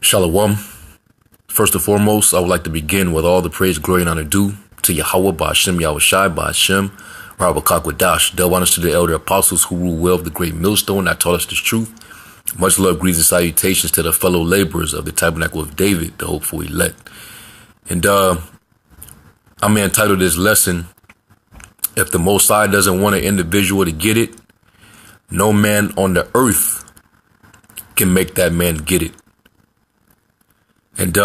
Shalom. First and foremost, I would like to begin with all the praise, glory, and honor due to Yahweh, Ba'ashem, Yahushai, Ba'ashem, Rabbakakwadash. Double honors to the elder apostles who rule well of the great millstone that taught us this truth. Much love, greetings, and salutations to the fellow laborers of the tabernacle of David, the hopeful elect. And I'm entitled this lesson, If the Most High doesn't want an individual to get it, no man on the earth can make that man get it. And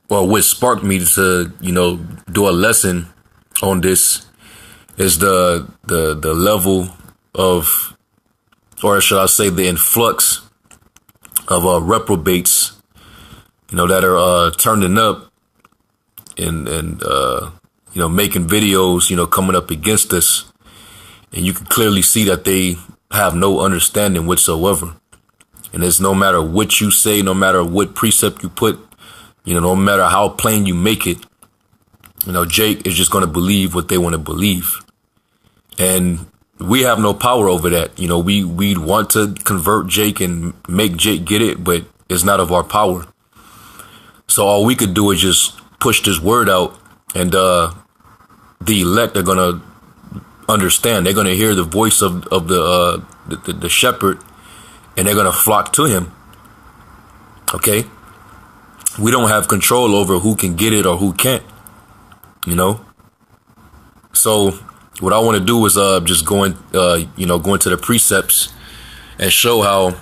what sparked me to, do a lesson on this is the level of, or should I say, the influx of reprobates, that are turning up and making videos, coming up against us. And you can clearly see that they have no understanding whatsoever. And it's no matter what you say, no matter what precept you put, no matter how plain you make it, Jake is just going to believe what they want to believe. And we have no power over that. We want to convert Jake and make Jake get it, but it's not of our power. So all we could do is just push this word out, and the elect are going to understand. They're going to hear the voice of the shepherd, and they're going to flock to him. Okay? We don't have control over who can get it or who can't, So what I want to do is just go into the precepts and show how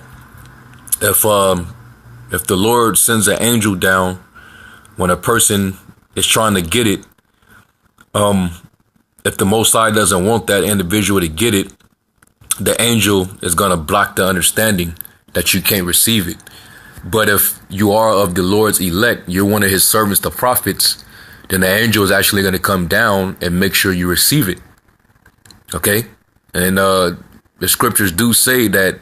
if the Lord sends an angel down when a person is trying to get it, if the Most High doesn't want that individual to get it, the angel is going to block the understanding that you can't receive it. But if you are of the Lord's elect, you're one of his servants, the prophets, then the angel is actually going to come down and make sure you receive it. Okay? And the scriptures do say that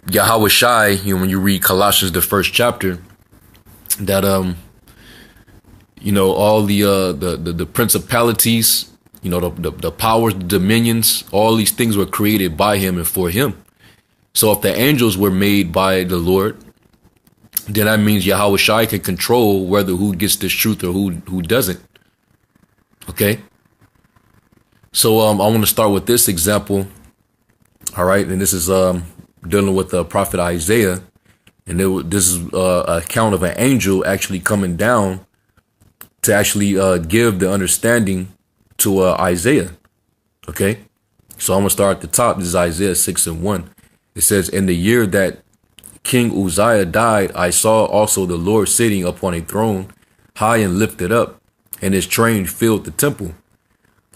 Yahushai, when you read Colossians, the first chapter, that all the principalities, the powers, the dominions, all these things were created by him and for him. So if the angels were made by the Lord, then that means Yahushai can control who gets this truth or who doesn't. Okay. So I want to start with this example. All right, and this is dealing with the prophet Isaiah, and this is an account of an angel actually coming down to actually give the understanding to Isaiah. Okay, so I'm gonna start at the top. This is Isaiah 6:1. It says, "In the year that King Uzziah died, I saw also the Lord sitting upon a throne, high and lifted up, and his train filled the temple.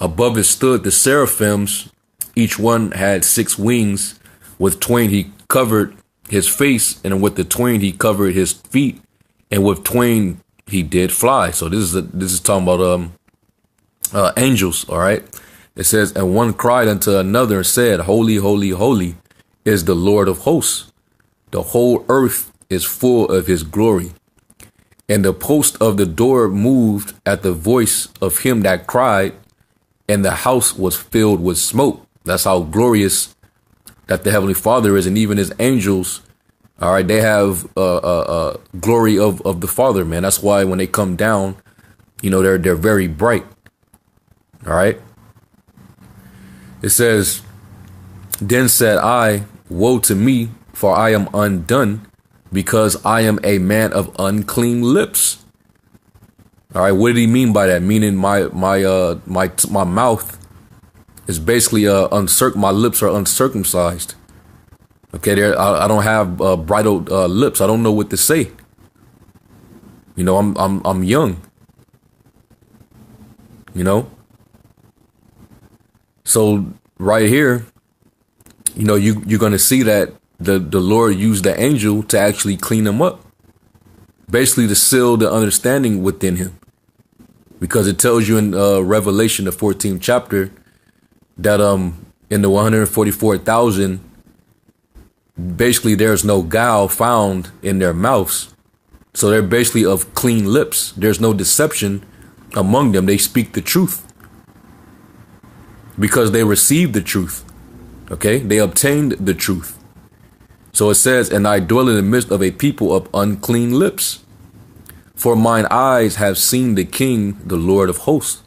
Above it stood the seraphims. Each one had 6 wings. With twain he covered his face, and with the twain he covered his feet, and with twain he did fly." So this is talking about angels. All right. It says, "And one cried unto another and said, Holy, holy, holy is the Lord of hosts. The whole earth is full of his glory. And the post of the door moved at the voice of him that cried, and the house was filled with smoke." That's how glorious that the Heavenly Father is, and even his angels. All right, they have glory of the Father, man. That's why when they come down, they're very bright. All right. It says, "Then said I, Woe to me, for I am undone, because I am a man of unclean lips." All right, what did he mean by that? Meaning my mouth is basically my lips are uncircumcised. Okay, I don't have bridled lips. I don't know what to say. I'm young. So right here, you're going to see that the Lord used the angel to actually clean him up, basically to seal the understanding within him, because it tells you in Revelation, the 14th chapter, that in the 144,000, basically there's no guile found in their mouths. So they're basically of clean lips. There's no deception among them. They speak the truth because they receive the truth. Okay, they obtained the truth. So it says, and I dwell in the midst of a people of unclean lips. For mine eyes have seen the King, the Lord of hosts.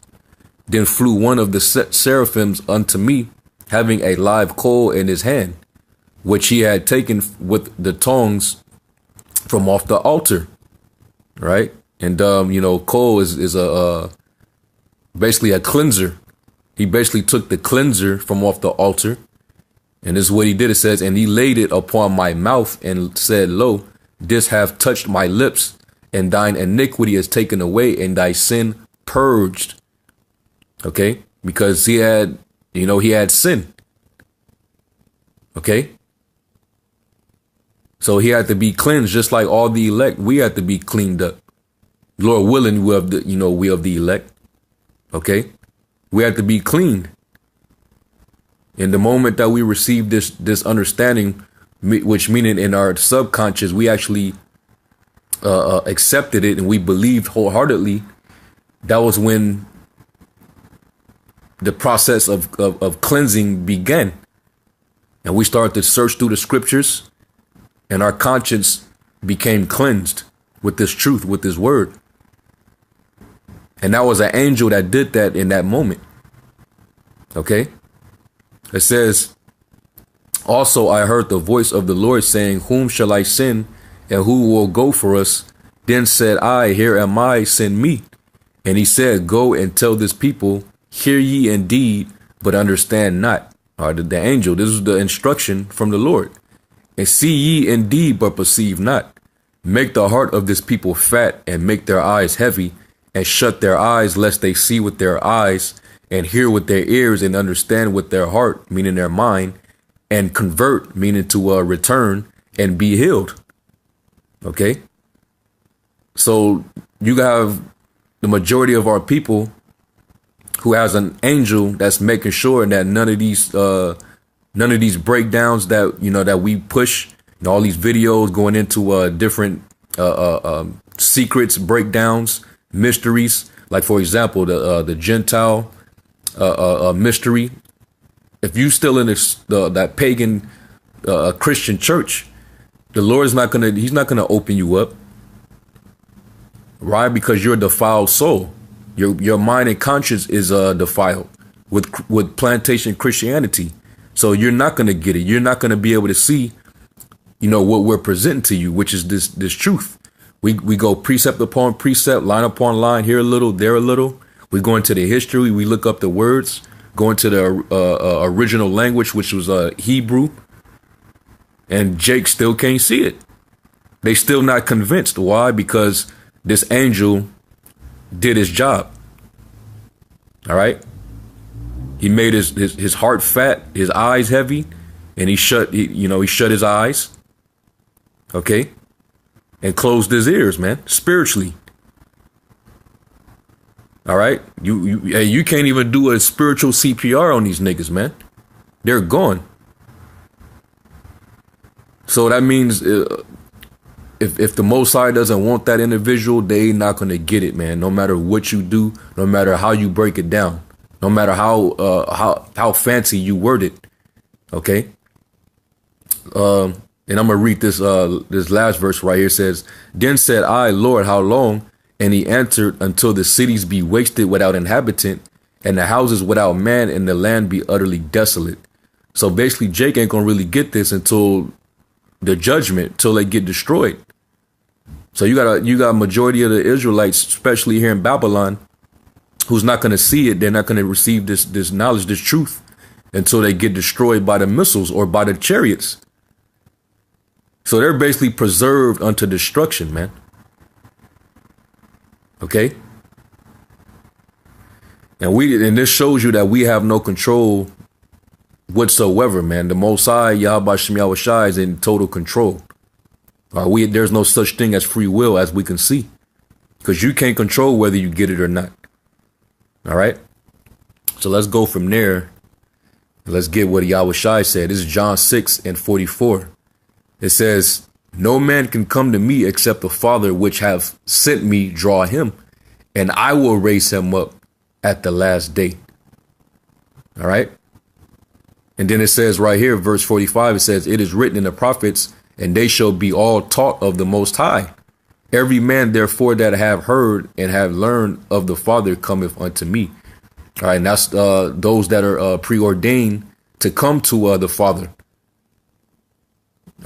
Then flew one of the seraphims unto me, having a live coal in his hand, which he had taken with the tongs from off the altar. Right? And, coal is basically a cleanser. He basically took the cleanser from off the altar. And this is what he did. It says, and he laid it upon my mouth and said, lo, this have touched my lips, and thine iniquity is taken away, and thy sin purged. Okay, because he had sin. Okay, so he had to be cleansed, just like all the elect. We had to be cleaned up. Lord willing, we of the elect. Okay, we had to be cleaned. In the moment that we received this understanding, which meaning in our subconscious, we actually accepted it and we believed wholeheartedly. That was when the process of cleansing began. And we started to search through the scriptures, and our conscience became cleansed with this truth, with this word. And that was an angel that did that in that moment. Okay. It says, also I heard the voice of the Lord saying, whom shall I send, and who will go for us? Then said I, here am I, send me. And he said, go and tell this people, hear ye indeed, but understand not. The angel, this is the instruction from the Lord. And see ye indeed, but perceive not. Make the heart of this people fat, and make their eyes heavy, and shut their eyes, lest they see with their eyes, and hear with their ears, and understand with their heart, meaning their mind, and convert, meaning to return, and be healed. Okay? So you have the majority of our people who has an angel that's making sure that none of these breakdowns that we push, all these videos going into different secrets, breakdowns, mysteries. Like, for example, the Gentile mystery. If you still in that pagan Christian church, the Lord is he's not gonna open you up. Why? Because you're a defiled soul. Your mind and conscience is defiled with plantation Christianity. So you're not gonna get it. You're not gonna be able to see, what we're presenting to you, which is this truth. We go precept upon precept, line upon line, here a little, there a little. We go into the history. We look up the words, go into the original language, which was Hebrew. And Jake still can't see it. They still not convinced. Why? Because this angel did his job. All right. He made his heart fat, his eyes heavy, and he shut his eyes. Okay. And closed his ears, man, spiritually. All right. You can't even do a spiritual CPR on these niggas, man. They're gone. So that means if the Most High doesn't want that individual, they not going to get it, man. No matter what you do, no matter how you break it down, no matter how fancy you word it. OK. And I'm going to read this last verse right here. It says, then said I, Lord, how long? And he answered, until the cities be wasted without inhabitant, and the houses without man, and the land be utterly desolate. So basically, Jake ain't going to really get this until the judgment, till they get destroyed. So you got a majority of the Israelites, especially here in Babylon, who's not going to see it. They're not going to receive this knowledge, this truth, until they get destroyed by the missiles or by the chariots. So they're basically preserved unto destruction, man. Okay. And this shows you that we have no control whatsoever, man. The Most High, Yahweh Shem Yahweh Shai, is in total control. There's no such thing as free will, as we can see, because you can't control whether you get it or not. All right. So let's go from there. Let's get what Yahweh Shai said. This is John 6:44. It says, no man can come to me except the Father which have sent me draw him, and I will raise him up at the last day. All right. And then it says right here, verse 45, it says, it is written in the prophets, and they shall be all taught of the Most High. Every man, therefore, that have heard and have learned of the Father cometh unto me. All right. And that's those that are preordained to come to the Father.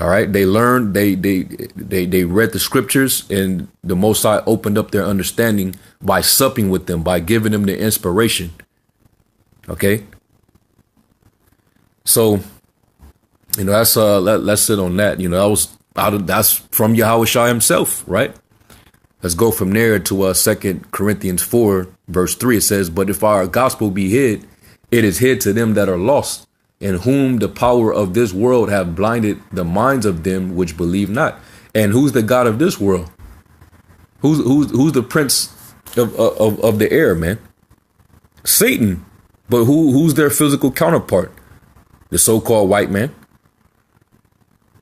All right. They learned, they read the scriptures, and the Most High opened up their understanding by supping with them, by giving them the inspiration. OK. So, you know, that's let's sit on that. You know, that's from Yahushua himself. Right. Let's go from there to 2 Corinthians 4, verse 3. It says, but if our gospel be hid, it is hid to them that are lost, in whom the power of this world have blinded the minds of them which believe not. And who's the God of this world? Who's the prince of the air, man? Satan. But who's their physical counterpart? The so-called white man.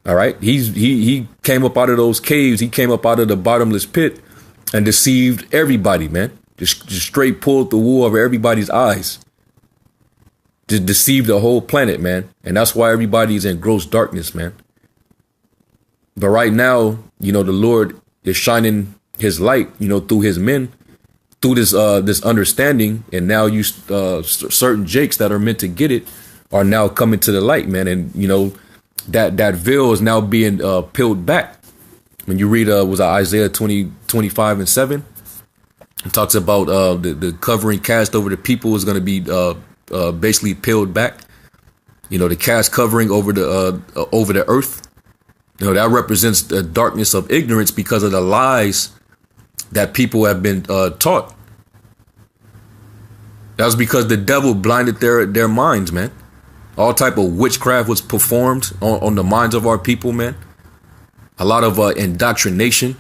All right. He came up out of those caves. He came up out of the bottomless pit and deceived everybody, man. Just straight pulled the wool over everybody's eyes. Just deceived the whole planet, man. And that's why everybody's in gross darkness, man. But right now, you know, the Lord is shining his light, you know, through his men, through this understanding. And now you certain jakes that are meant to get it are now coming to the light, man. And, you know, that veil is now being peeled back. When you read Isaiah 20:25-7, it talks about the covering cast over the people is going to be basically peeled back. You know, the cast covering over the earth. You know, that represents the darkness of ignorance because of the lies that people have been taught. That was because the devil blinded their minds, man. All type of witchcraft was performed on the minds of our people, man. A lot of indoctrination,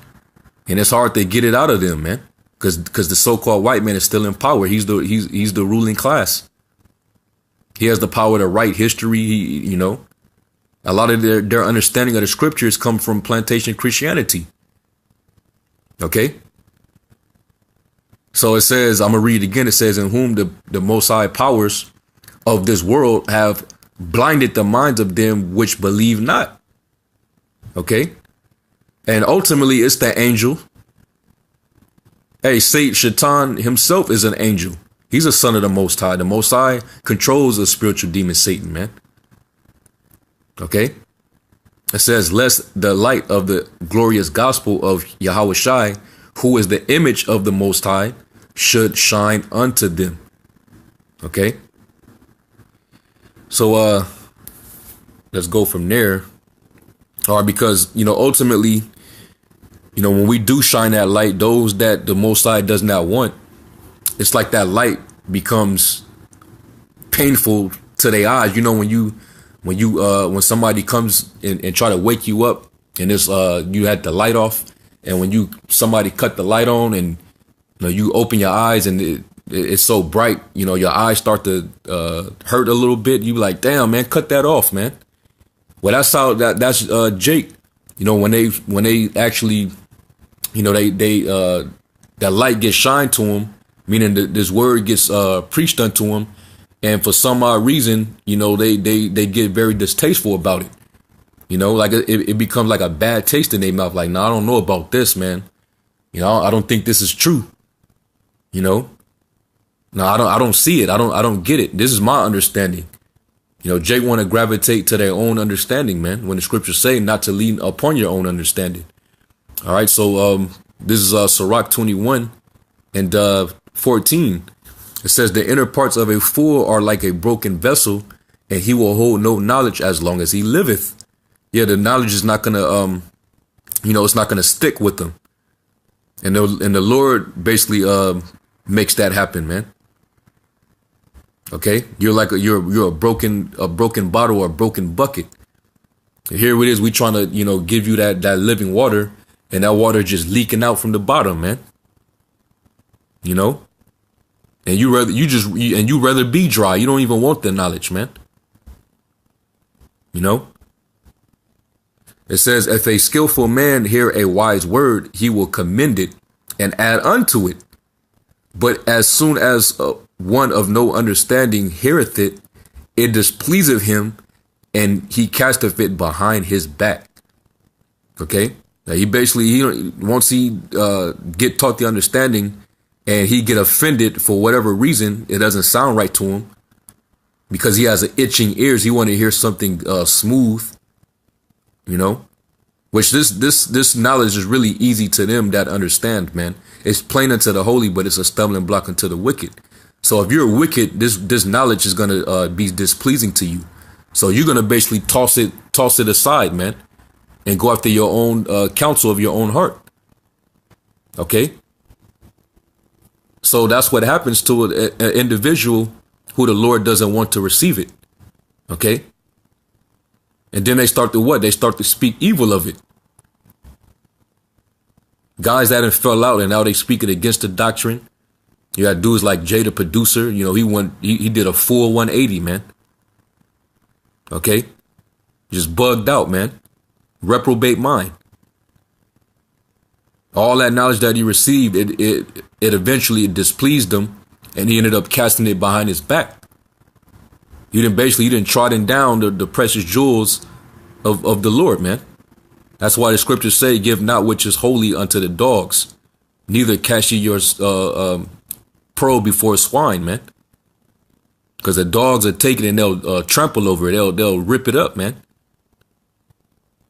and it's hard to get it out of them, man. Because the so-called white man is still in power. He's the ruling class. He has the power to write history. You know, a lot of their understanding of the scriptures come from plantation Christianity. OK. So it says, I'm going to read it again. It says, in whom the Most High powers of this world have blinded the minds of them which believe not. OK. And ultimately, it's the angel. Hey, Satan himself is an angel. He's a son of the Most High. The Most High controls the spiritual demon Satan, man. OK. It says, lest the light of the glorious gospel of Yahushua, who is the image of the Most High, should shine unto them. OK. So let's go from there. Or because, you know, ultimately, you know, when we do shine that light, those that the Most High does not want, it's like that light becomes painful to their eyes. You know, when somebody comes and try to wake you up and it's you had the light off, and when somebody cut the light on and you know, you open your eyes and it's so bright, you know, your eyes start to hurt a little bit. You be like, damn, man, cut that off, man. Well, that's how that's Jake. You know, when they actually, you know, that light gets shined to him, meaning that this word gets preached unto him, and for some odd reason, you know, they get very distasteful about it. You know, like it becomes like a bad taste in their mouth. Like, no, I don't know about this, man. You know, I don't think this is true. You know, no, I don't see it. I don't get it. This is my understanding. You know, Jake want to gravitate to their own understanding, man. When the scriptures say not to lean upon your own understanding. All right. So this is Sirach 21 and 14. It says the inner parts of a fool are like a broken vessel, and he will hold no knowledge as long as he liveth. Yeah, the knowledge is not going to, you know, it's not going to stick with them. And the Lord basically makes that happen, man. OK, you're like you're a broken bottle or a broken bucket. Here it is. We trying to, you know, give you that living water, and that water just leaking out from the bottom, man. You know, and you rather be dry. You don't even want the knowledge, man. You know, it says, if a skillful man hear a wise word, he will commend it and add unto it. But as soon as one of no understanding heareth it, it displeaseth him, and he casteth it behind his back. Okay, now once he get taught the understanding, and he get offended for whatever reason, it doesn't sound right to him, because he has an itching ears. He want to hear something smooth, which this knowledge is really easy to them that understand, man. It's plain unto the holy, but it's a stumbling block unto the wicked. So if you're wicked, this knowledge is going to be displeasing to you. So you're going to basically toss it aside, man, and go after your own counsel of your own heart. Okay. So that's what happens to an individual who the Lord doesn't want to receive it. Okay. And then they start to what? They start to speak evil of it. Guys that have fell out and now they speak it against the doctrine. You got dudes like Jay, the producer. He did a full 180, man. Okay. Just bugged out, man. Reprobate mind. All that knowledge that he received, it eventually displeased him, and he ended up casting it behind his back. He didn't trodden down the precious jewels of the Lord, man. That's why the scriptures say, give not which is holy unto the dogs, neither cast ye your pearl before swine, man. Because the dogs are taking it and they'll trample over it. They'll rip it up, man.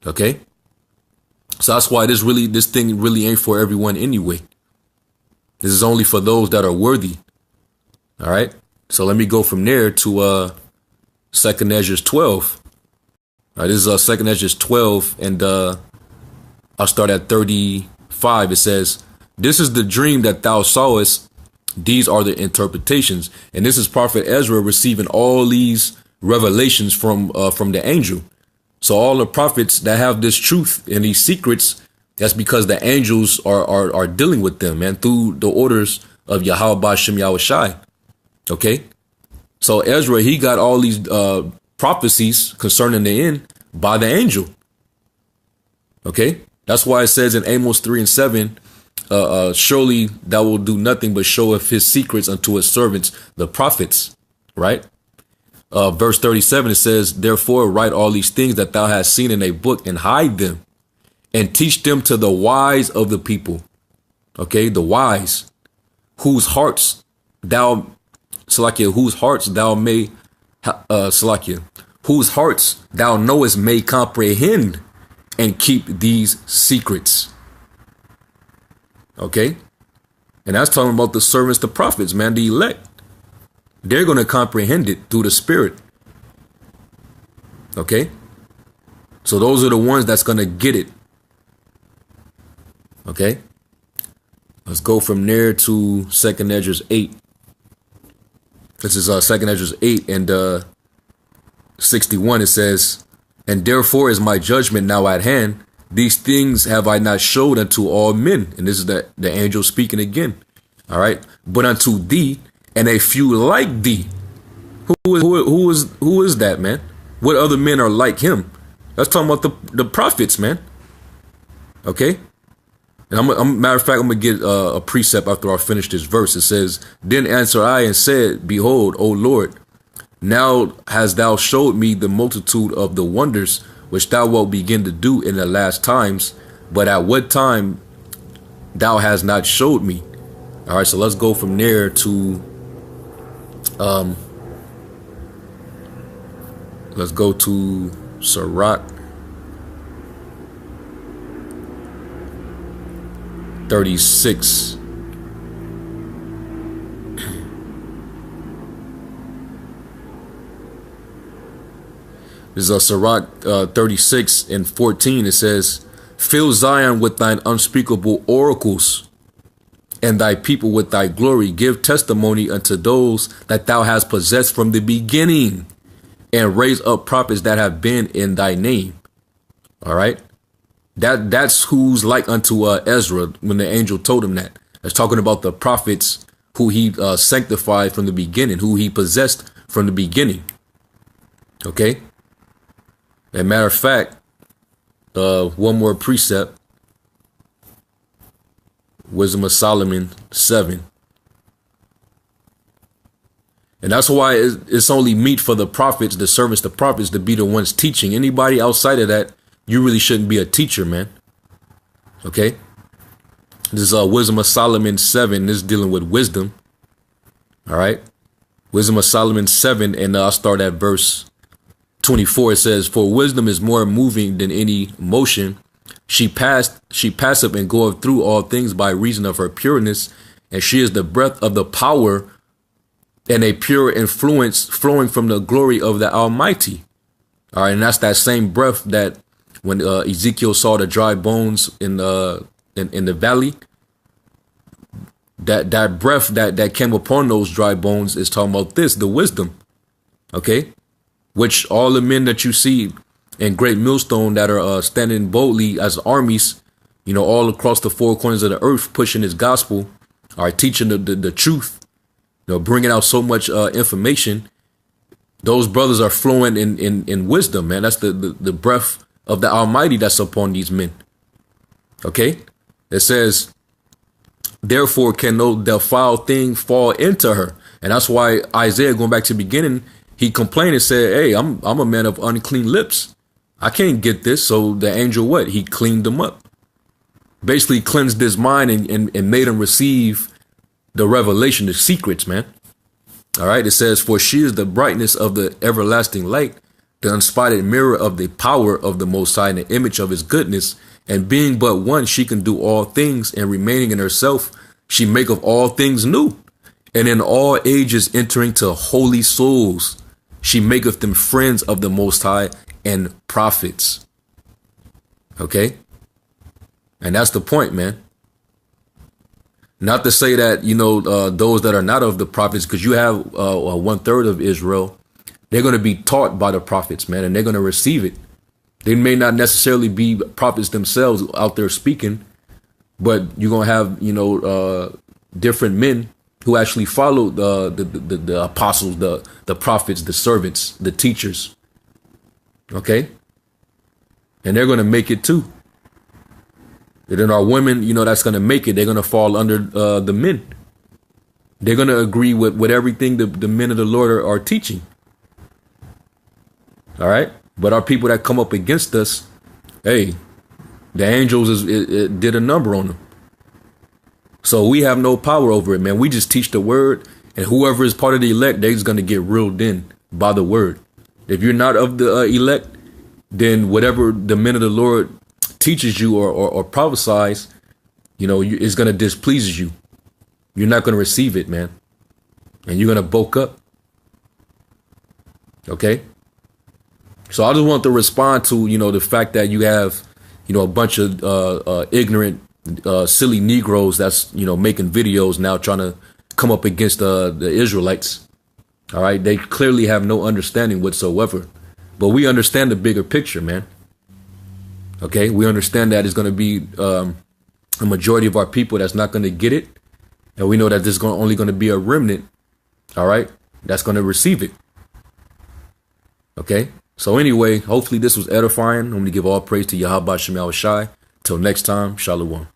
Okay. So that's why this thing really ain't for everyone anyway. This is only for those that are worthy. All right. So let me go from there to 2nd Ezra 12. All right, this is 2nd Ezra 12, and I'll start at 35. It says, "This is the dream that thou sawest. These are the interpretations." And this is Prophet Ezra receiving all these revelations from the angel. So all the prophets that have this truth and these secrets, that's because the angels are dealing with them, man, through the orders of Yahweh Ba'Shem Yahushai. Okay. So Ezra, he got all these prophecies concerning the end by the angel. Okay. That's why it says in Amos 3:7, surely thou will do nothing but showeth his secrets unto his servants, the prophets. Right. Verse 37, it says, "Therefore write all these things that thou hast seen in a book, and hide them, and teach them to the wise of the people." Okay, the wise, whose hearts thou knowest may comprehend and keep these secrets. Okay, and that's talking about the servants, the prophets, man, the elect. They're going to comprehend it through the Spirit. Okay. So those are the ones that's going to get it. Okay. Let's go from there to 2nd Ezra 8. This is 2nd Ezra 8 and 61. It says, "And therefore is my judgment now at hand. These things have I not showed unto all men." And this is the angel speaking again. All right. "But unto thee, and a few like thee." Who is that, man? What other men are like him? That's talking about the prophets, man. Okay. And matter of fact, I'm going to get a precept after I finish this verse. It says, "Then answered I and said, Behold, O Lord, now hast thou showed me the multitude of the wonders which thou wilt begin to do in the last times, but at what time thou hast not showed me." All right, so let's go from there to let's go to Sirach 36. This is Sirach 36 and 14. It says, "Fill Zion with thine unspeakable oracles, and thy people with thy glory. Give testimony unto those that thou hast possessed from the beginning, and raise up prophets that have been in thy name." All right. That's who's like unto Ezra when the angel told him that. It's talking about the prophets who he sanctified from the beginning, who he possessed from the beginning. Okay. And matter of fact, one more precept. Wisdom of Solomon 7. And that's why it's only meet for the prophets, the servants, the prophets, to be the ones teaching. Anybody outside of that, you really shouldn't be a teacher, man. Okay? This is Wisdom of Solomon 7. This is dealing with wisdom. All right? Wisdom of Solomon 7, and I'll start at verse 24. It says, "For wisdom is more moving than any motion. She passeth and goeth through all things by reason of her pureness, and she is the breath of the power and a pure influence flowing from the glory of the Almighty." All right, and that's that same breath that when Ezekiel saw the dry bones in the valley, that breath that came upon those dry bones is talking about this, the wisdom, okay, which all the men that you see in Great Millstone that are standing boldly as armies, you know, all across the four corners of the earth, pushing his gospel, are teaching the truth, you know, bringing out so much information. Those brothers are flowing in wisdom, man. That's the breath of the Almighty that's upon these men. Okay, it says, "Therefore can no defiled thing fall into her." And that's why Isaiah, going back to the beginning, he complained and said, "Hey, I'm a man of unclean lips. I can't get this." So the angel, what? He cleaned them up. Basically cleansed his mind and made him receive the revelation, the secrets, man. All right. It says, "For she is the brightness of the everlasting light, the unspotted mirror of the power of the Most High, and the image of his goodness. And being but one, she can do all things, and remaining in herself, she maketh all things new. And in all ages entering to holy souls, she maketh them friends of the Most High and prophets." Okay? And that's the point, man. Not to say that, you know, those that are not of the prophets, because you have 1/3 of Israel, they're going to be taught by the prophets, man, and they're going to receive it. They may not necessarily be prophets themselves out there speaking, but you're going to have, you know, different men who actually follow the apostles, the prophets, the servants, the teachers. Okay? And they're going to make it too. And then our women, you know, that's going to make it. They're going to fall under the men. They're going to agree with everything the men of the Lord are teaching. All right? But our people that come up against us, hey, the angels it did a number on them. So we have no power over it, man. We just teach the word, and whoever is part of the elect, they're just going to get reeled in by the word. If you're not of the elect, then whatever the men of the Lord teaches you or prophesies, you know, it's going to displease you. You're not going to receive it, man. And you're going to bulk up. Okay? So I just want to respond to, you know, the fact that you have, you know, a bunch of ignorant, silly Negroes that's, you know, making videos now trying to come up against the Israelites. All right. They clearly have no understanding whatsoever. But we understand the bigger picture, man. OK, we understand that it's going to be a majority of our people that's not going to get it. And we know that there's only going to be a remnant. All right. That's going to receive it. OK. So anyway, hopefully this was edifying. I'm going to give all praise to Yahweh Shem Yahweh Shai. Till next time, Shalom.